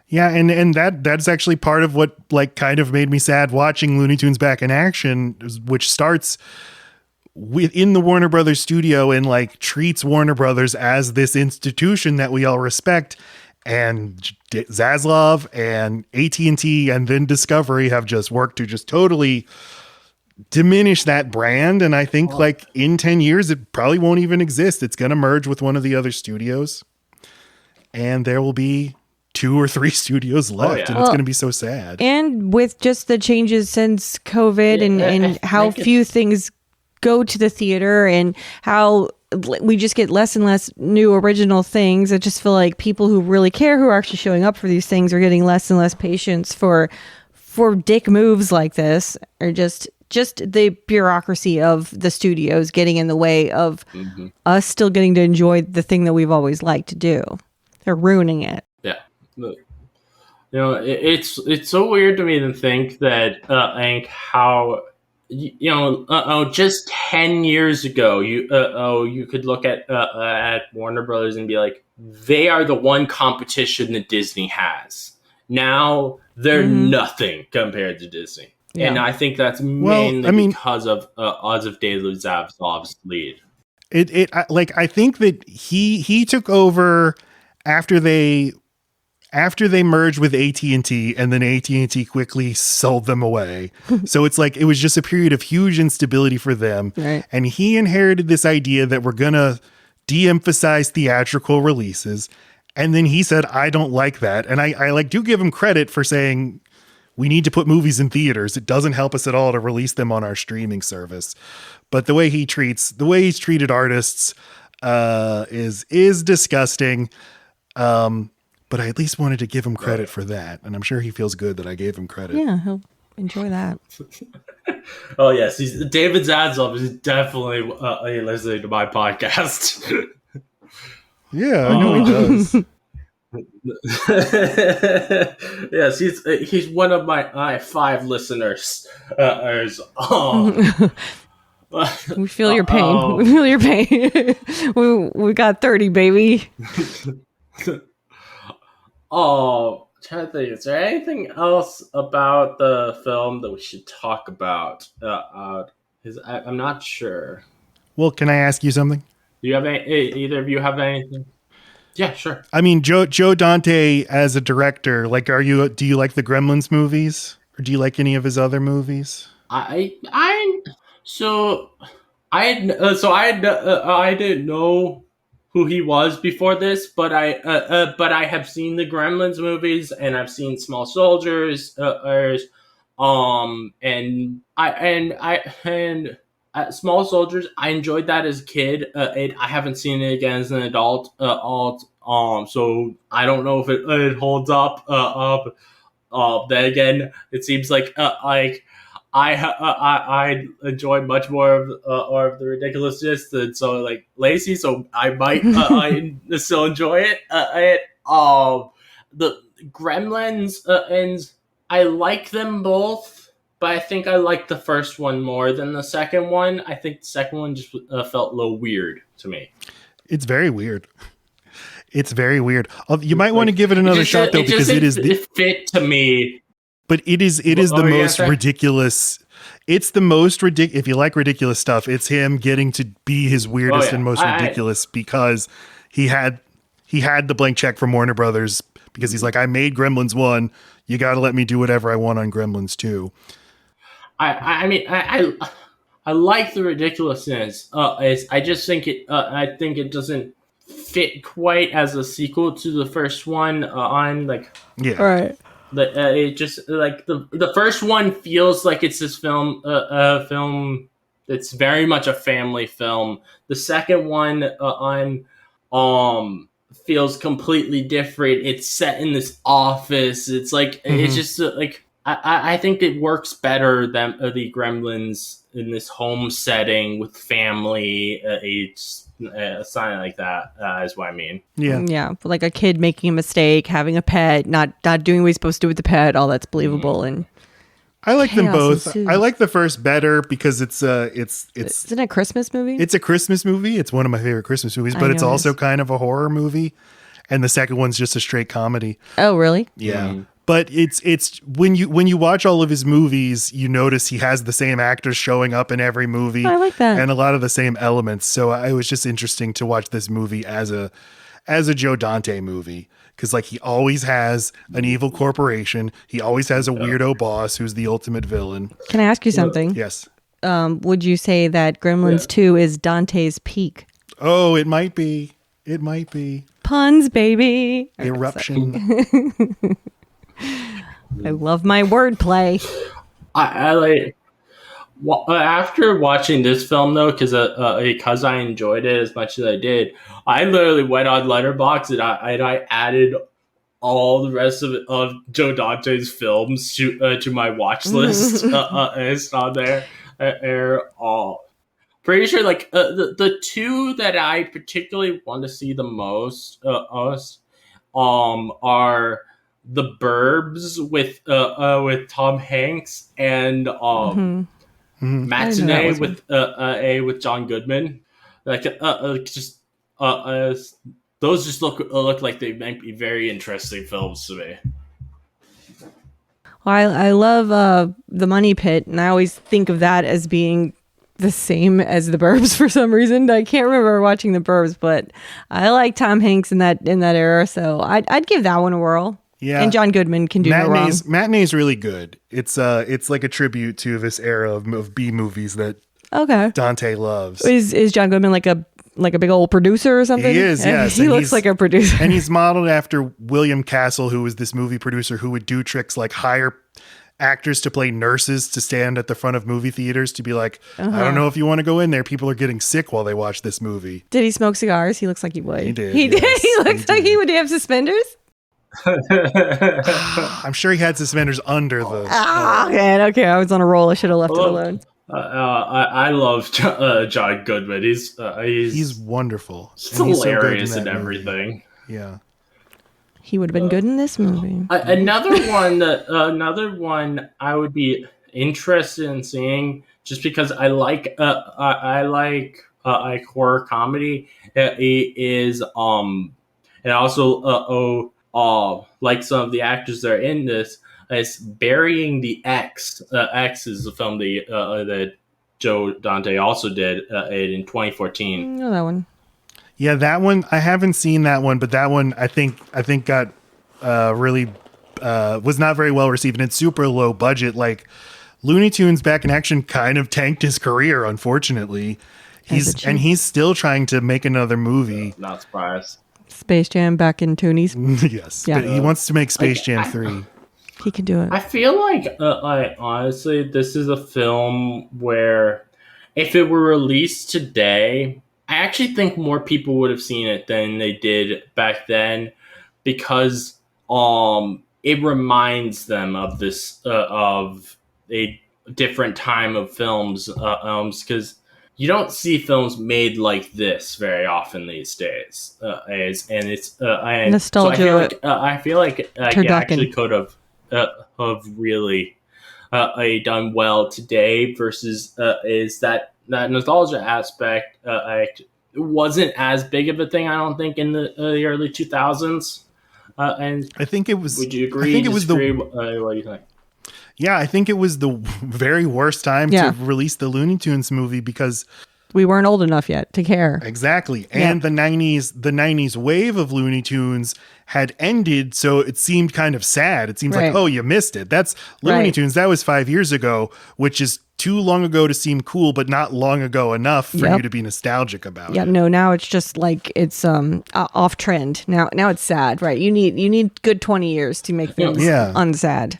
yeah, and that's actually part of what like kind of made me sad watching Looney Tunes back in action, which starts within the Warner Brothers studio and like treats Warner Brothers as this institution that we all respect. And Zaslav and AT&T and then Discovery have just worked to just totally diminish that brand. And I think like in 10 years, it probably won't even exist. It's going to merge with one of the other studios and there will be 2 or 3 studios left. And it's going to be so sad. And with just the changes since COVID and how few things go to the theater and how we just get less and less new original things. I just feel like people who really care, who are actually showing up for these things, are getting less and less patience for dick moves like this, or just the bureaucracy of the studios getting in the way of us still getting to enjoy the thing that we've always liked to do. They're ruining it. Yeah. You know, it's so weird to me to think that how just 10 years ago you could look at Warner Brothers and be like, they are the one competition that Disney has. Now they're nothing compared to Disney. Yeah. And I think that's mainly because of David Zaslav's lead. I think that he took over after they merged with AT&T and then AT&T quickly sold them away. So it's like it was just a period of huge instability for them. Right. And he inherited this idea that we're going to de-emphasize theatrical releases. And then he said, I don't like that. And I do give him credit for saying we need to put movies in theaters. It doesn't help us at all to release them on our streaming service. But the way he's treated artists is disgusting. But I at least wanted to give him credit for that. And I'm sure he feels good that I gave him credit. Yeah, he'll enjoy that. Oh, yes. David Zaslav is definitely listening to my podcast. Yeah, I know he does. Yes, he's one of my 5 listeners. We feel your pain. We feel your pain. we got 30, baby. Oh, I'm trying to think. Is there anything else about the film that we should talk about? I'm not sure. Well, can I ask you something? Do you have either of you have anything? Yeah, sure. I mean, Joe Dante as a director, like, do you like the Gremlins movies, or do you like any of his other movies? I didn't know who he was before this, but I have seen the Gremlins movies and I've seen Small Soldiers, Small Soldiers. I enjoyed that as a kid. I haven't seen it again as an adult. So I don't know if it holds up. Then again, it seems like I enjoy much more of the ridiculousness than Laci, so I might I still enjoy it. The Gremlins and I like them both. But I think I liked the first one more than the second one. I think the second one just felt a little weird to me. It's very weird. It's very weird. You might want to give it another shot though, because it fit to me. But it is the most ridiculous. It's the most ridiculous. If you like ridiculous stuff, it's him getting to be his weirdest and most ridiculous because he had the blank check from Warner Brothers because he's like, I made Gremlins 1. You got to let me do whatever I want on Gremlins 2. I mean, I like the ridiculousness. I just think I think it doesn't fit quite as a sequel to the first one. Right. It just like the first one feels like it's this film that's very much a family film. The second one feels completely different. It's set in this office. It's like it's just like I think it works better than the Gremlins in this home setting with family. Something like that is what I mean. Yeah, like a kid making a mistake, having a pet, not doing what he's supposed to do with the pet. All that's believable, and I like them both. I like the first better because isn't it a Christmas movie? It's a Christmas movie. It's one of my favorite Christmas movies, but it's also kind of a horror movie. And the second one's just a straight comedy. Oh, really? Yeah. Mm-hmm. But it's when you watch all of his movies, you notice he has the same actors showing up in every movie. I like that. And a lot of the same elements. So it was just interesting to watch this movie as a Joe Dante movie. Because like he always has an evil corporation. He always has a weirdo boss who's the ultimate villain. Can I ask you something? Yes. Would you say that Gremlins 2 is Dante's peak? Oh, it might be. It might be. Puns, baby. Eruption. I love my wordplay. I like after watching this film though, because I enjoyed it as much as I did. I literally went on Letterboxd and I added all the rest of Joe Dante's films to my watch list. It's on there. They're all pretty sure. Like the two that I particularly want to see the most are The Burbs with Tom Hanks and Matinee with John Goodman. Like those just look like they might be very interesting films to me. Well, I love The Money Pit, and I always think of that as being the same as The Burbs for some reason. I can't remember watching The Burbs, but I like Tom Hanks in that era, so I'd give that one a whirl. Yeah, and John Goodman can do no wrong. Matinee's really good. It's like a tribute to this era of B movies that Dante loves. Is John Goodman like a big old producer or something? He is, yes. He looks like a producer. And he's modeled after William Castle, who was this movie producer who would do tricks like hire actors to play nurses to stand at the front of movie theaters to be like, I don't know if you want to go in there. People are getting sick while they watch this movie. Did he smoke cigars? He looks like he would. He did. He did. He looks like he would have suspenders. I'm sure he had suspenders under the. Okay. I was on a roll. I should have left it alone. I love John Goodman. He's wonderful. He's hilarious in everything. Yeah. He would have been good in this movie. Another one I would be interested in seeing, just because I like horror comedy. Is and also like some of the actors that are in this. Is Burying the X. X is a film that Joe Dante also did in 2014. Oh, that one. Yeah, that one. I haven't seen that one, but that one I think got really was not very well received, and it's super low budget. Like Looney Tunes Back in Action kind of tanked his career, unfortunately. He's still trying to make another movie. Not surprised. Space Jam Back in Toonies. Yes, yeah. But he wants to make Space Jam 3. He can do it. I feel like honestly, this is a film where if it were released today, I actually think more people would have seen it than they did back then, because it reminds them of this of a different time of films, because you don't see films made like this very often these days. And it's nostalgia. So I feel like it actually could have really done well today versus is that nostalgia aspect wasn't as big of a thing, I don't think, in the early 2000s. And I think it was. would you I think agree, it was disagree? the. What do you think? Yeah, I think it was the very worst time Yeah. to release the Looney Tunes movie because We weren't old enough yet to care. exactly, and the '90s wave of Looney Tunes had ended, so it seemed kind of sad. It seems Right. like, oh, you missed it. That's Looney Right. Tunes. That was 5 years ago, which is too long ago to seem cool, but not long ago enough for Yep. you to be nostalgic about Yeah, it. no, now it's just like it's off trend. Now it's sad, right? You need good 20 years to make things Yeah. unsad.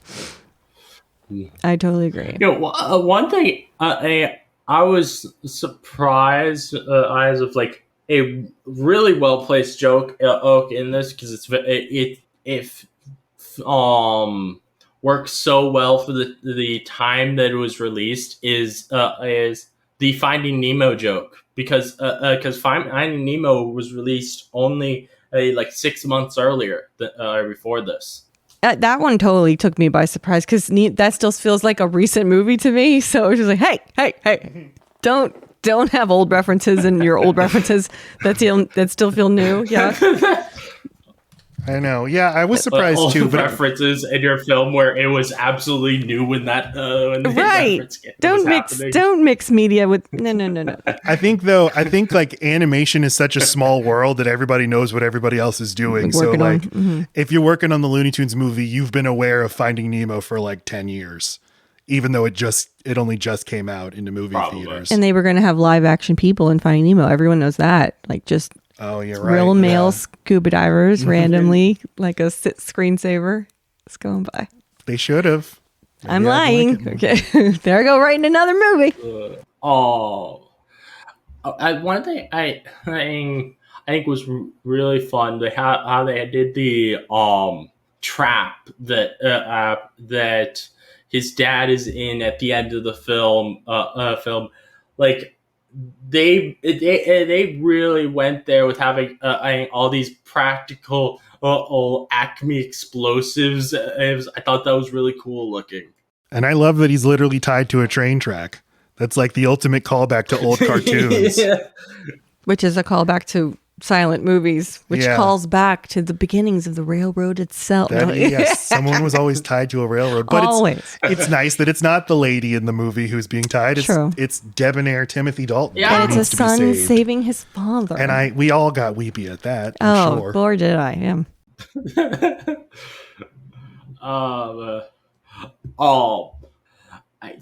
I totally agree. One thing I was surprised as of like a really well placed joke in this because it works so well for the time that it was released is the Finding Nemo joke because Finding Nemo was released only like 6 months earlier before this. That one totally took me by surprise because that still feels like a recent movie to me. So it was just like, hey, don't have old references in your old references that still feel new. Yeah. I know. Yeah, I was surprised all too. the But references in your film where it was absolutely new when that when the Right. reference was happening. Don't mix media with no. I think like animation is such a small world that everybody knows what everybody else is doing. So Working on- like, if you're working on the Looney Tunes movie, you've been aware of Finding Nemo for like 10 years, even though it only just came out into movie Probably. theaters. And they were going to have live action people in Finding Nemo. Everyone knows that. Like just Oh, you're right. real male Yeah. scuba divers randomly, like a screensaver. It's going by. They should have. I'm Maybe I'd lying. like it. Okay. There I go, writing another movie. One thing I think was really fun. How they did the trap that his dad is in at the end of the film. Like they really went there with having all these practical Acme explosives. I thought that was really cool looking. And I love that he's literally tied to a train track. That's like the ultimate callback to old cartoons. Yeah. Which is a callback to silent movies, which Yeah. calls back to the beginnings of the railroad itself. Yes, someone was always tied to a railroad. But Always. it's nice that it's not the lady in the movie who's being tied. True. It's debonair Timothy Dalton. Yeah. who And it's a needs to be son saved. saving his father. And we all got weepy at that. I'm oh, sure. Lord, did I? Yeah.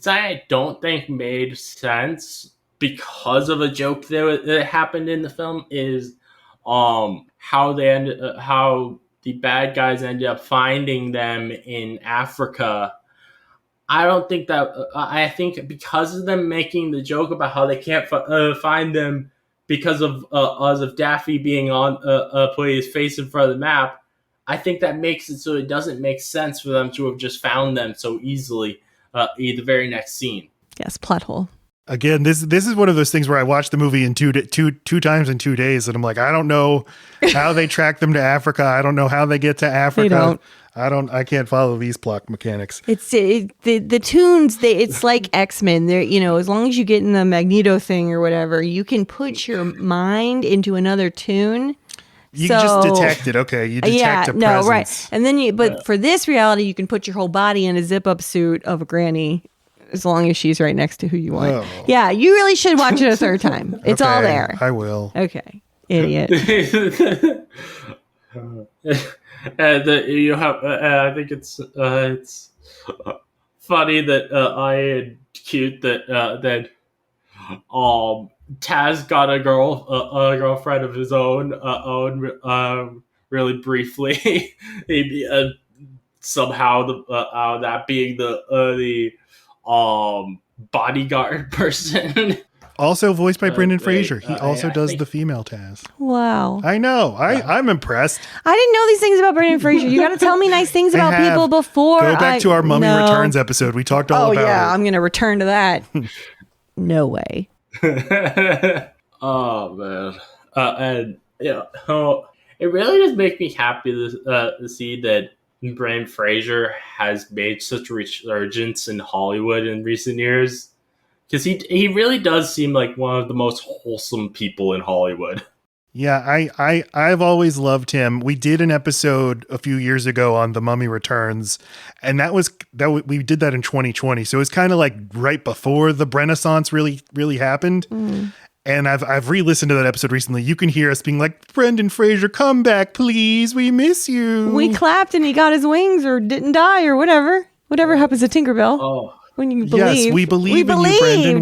I don't think made sense because of a joke that happened in the film is how the bad guys ended up finding them in Africa. I don't think that I think because of them making the joke about how they can't find them because of Daffy being on putting his face in front of the map. I think that makes it so it doesn't make sense for them to have just found them so easily in the very next scene. Yes, plot hole. Again, this is one of those things where I watched the movie in two times in 2 days, and I'm like, I don't know how they track them to Africa. I don't know how they get to Africa. I can't follow these plot mechanics. It's the tunes. It's like X-Men. They're as long as you get in the Magneto thing or whatever, you can put your mind into another tune. You just detect it. Okay, you detect a presence. No, right. And then but for this reality, you can put your whole body in a zip-up suit of a granny, as long as she's right next to who you want. Oh. Yeah, you really should watch it a third time. It's all Okay, there. I will. Okay, idiot. And you have. I think it's funny that I and cute that Taz got a girlfriend of his own really briefly. Somehow that being the bodyguard person. Also voiced by Brendan they- Fraser. He also I does think- the female Taz. Wow. I know. I'm impressed. I didn't know these things about Brendan Fraser. You got to tell me nice things about have. people before. Go back to our Mummy No. Returns episode. We talked all Oh about yeah, it. I'm going to return to that. No way. Oh man, and it really just makes me happy to see that Brendan Fraser has made such a resurgence in Hollywood in recent years. because he really does seem like one of the most wholesome people in Hollywood. Yeah, I've always loved him. We did an episode a few years ago on The Mummy Returns, and we did that in 2020. So it was kind of like right before the Renaissance really happened. And I've re-listened to that episode recently. You can hear us being like, Brendan Fraser, come back, please. We miss you. We clapped and he got his wings or didn't die or whatever. Whatever happens to Tinkerbell. Oh. When you believe. Yes, we believe in you, Brendan.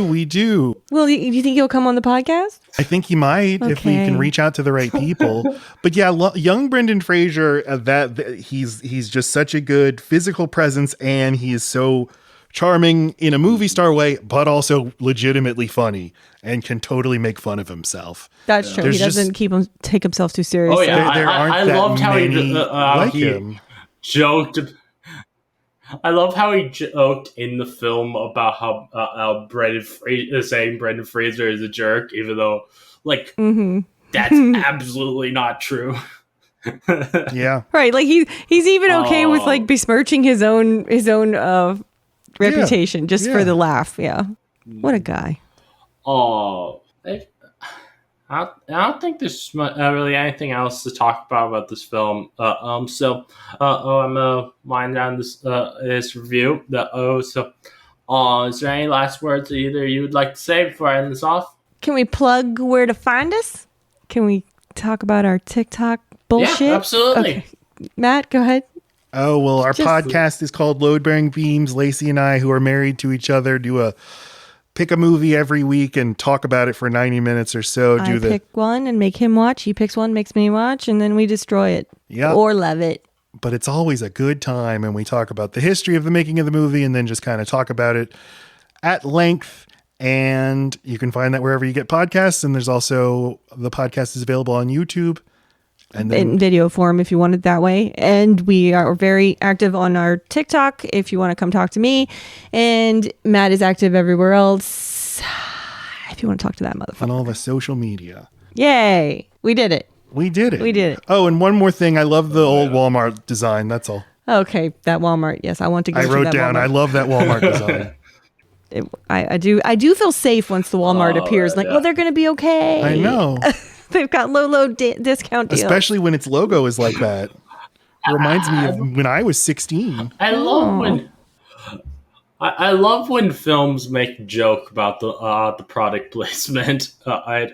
We do. Well, you think he'll come on the podcast? I think he might if we can reach out to the right people. But yeah, young Brendan Fraser, he's just such a good physical presence, and he is so charming in a movie star way, but also legitimately funny and can totally make fun of himself. That's true. He doesn't take himself too seriously. Oh yeah, there aren't I that loved how many like he him. joked. I love how he joked in the film about how Brendan Fraser is a jerk, even though that's absolutely not true. Yeah, right. Like he's even okay with like besmirching his own reputation just for the laugh. Yeah, what a guy. Oh, I don't think there's really anything else to talk about this film. So I'm gonna wind down this review. Is there any last words that either you would like to say before I end this off? Can we plug where to find us? Can we talk about our TikTok bullshit? Yeah, absolutely. Okay. Matt, go ahead. Oh, well, our podcast is called Load Bearing Beams. Lacey and I, who are married to each other, pick a movie every week and talk about it for 90 minutes or so. I pick one and make him watch. He picks one, makes me watch, and then we destroy it. Yeah. Or love it. But it's always a good time, and we talk about the history of the making of the movie and then just kind of talk about it at length. And you can find that wherever you get podcasts. And there's also, the podcast is available on YouTube. And then, in video form if you want it that way. And we are very active on our TikTok if you want to come talk to me. And Matt is active everywhere else if you want to talk to that motherfucker. on all the social media. Yay. We did it. We did it. We did it. Oh, and one more thing. I love the old Walmart design. That's all. Okay. That Walmart. Yes. I want to go to that wrote down, Walmart. I love that Walmart design. I do feel safe once the Walmart appears. Like, they're going to be okay. I know. They've got low discount deals. Especially when its logo is like that. It reminds me of when I was 16. I love when films make a joke about the product placement. I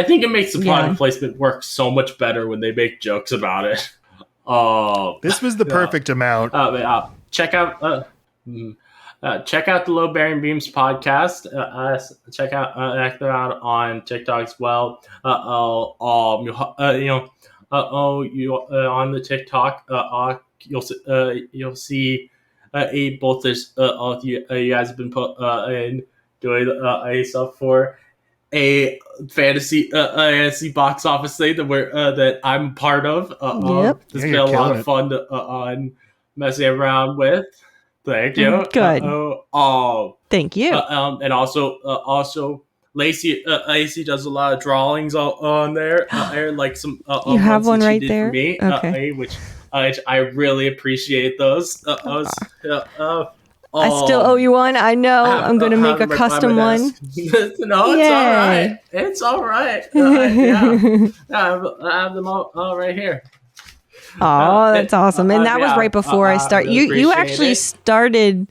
think it makes the product placement work so much better when they make jokes about it. This was the perfect amount. Check out the Low Bearing Beams podcast. Check out they're out on TikTok as well. On the TikTok, you'll see both this. You guys have been doing stuff for a fantasy box office thing that I'm part of. Yep. It's been a lot of fun on messing around with. Thank you. Good. Thank you. And also, Laci does a lot of drawings on there. Like some. You have one right there. For me, okay. Which I really appreciate those. I still owe you one. I know. I'm going to make a custom one. No, it's all right. It's all right. Yeah. I have them all right here. Oh, that's awesome. And that was right before I started. You actually started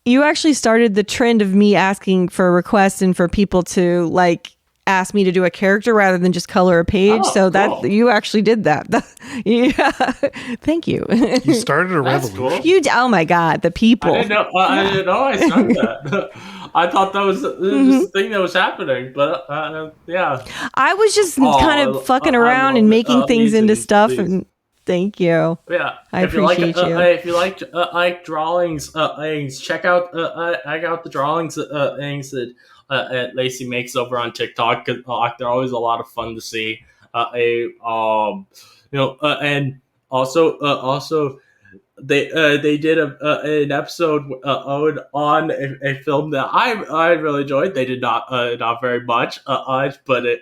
the trend of me asking for requests and for people to like ask me to do a character rather than just color a page. So that you actually did that. Yeah. Thank you. You started a revolution. Cool. Oh my God, the people. I didn't know I started that. I thought that was just the thing that was happening, but yeah. I was just kind of fucking around and making things into stuff and thank you. Yeah, I appreciate you. If you like drawings, check out I got the drawings things that Laci makes over on TikTok. Cause they're always a lot of fun to see. And also they did an episode on a film that I really enjoyed. They did not very much, but it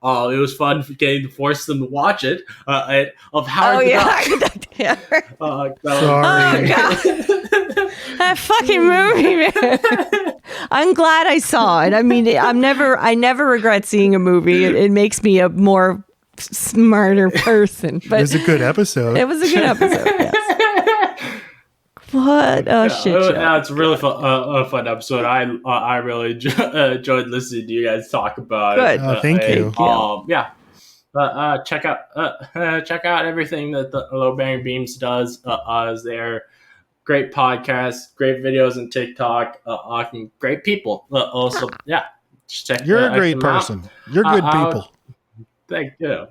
was fun getting to force them to watch it. Of Howard the Duck. Sorry. That fucking movie, man. I'm glad I saw it. I mean, I never regret seeing a movie. It makes me a more smarter person. But It was a good episode. It was a good episode. Yes. What a shit show. Yeah, it's a really fun episode. I really enjoyed listening to you guys talk about Good. it. Thank you. Yeah. Check out everything that the Low Bang Beams does. Is there great podcasts, great videos on TikTok, great people. Also, yeah, just check. You're a great them out. person. You're good people. Thank you.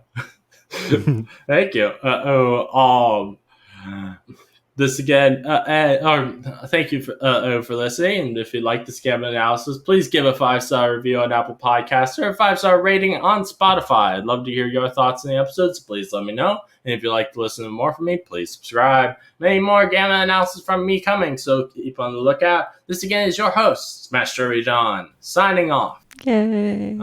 Thank you. This again, thank you for listening. And if you like the scam analysis, please give a 5-star review on Apple Podcasts or a 5-star rating on Spotify. I'd love to hear your thoughts on the episodes. Please let me know. And if you'd like to listen to more from me, please subscribe. Many more Gamma analysis from me coming, so keep on the lookout. This again is your host, Smash Trivia John, signing off. Yay.